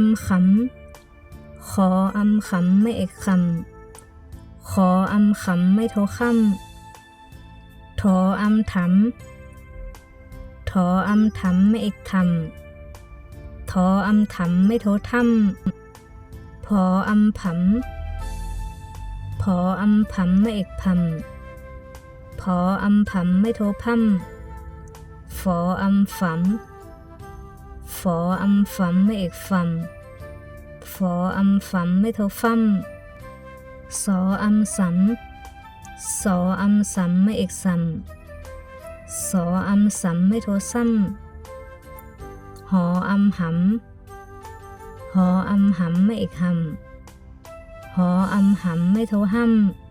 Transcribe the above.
ำขำขออำขำไม่เอกคำขออำขำไม่โทค่ำถออำถำถออำถำไม่เอกทำถออำถำไม่โทถ้ำพออำผำพออำผำไม่เอกพำพออำผำไม่โทพ่ำฝออำฝำฝออำฝำไม่เอกฝำฝออำฝำไม่โทฟ่ำสออำสำสออำสำไม่เอกสำสออำสำไม่โทซ้ำหออำหำหออำหำไม่เอกหำหออำหำไม่โทห้ำ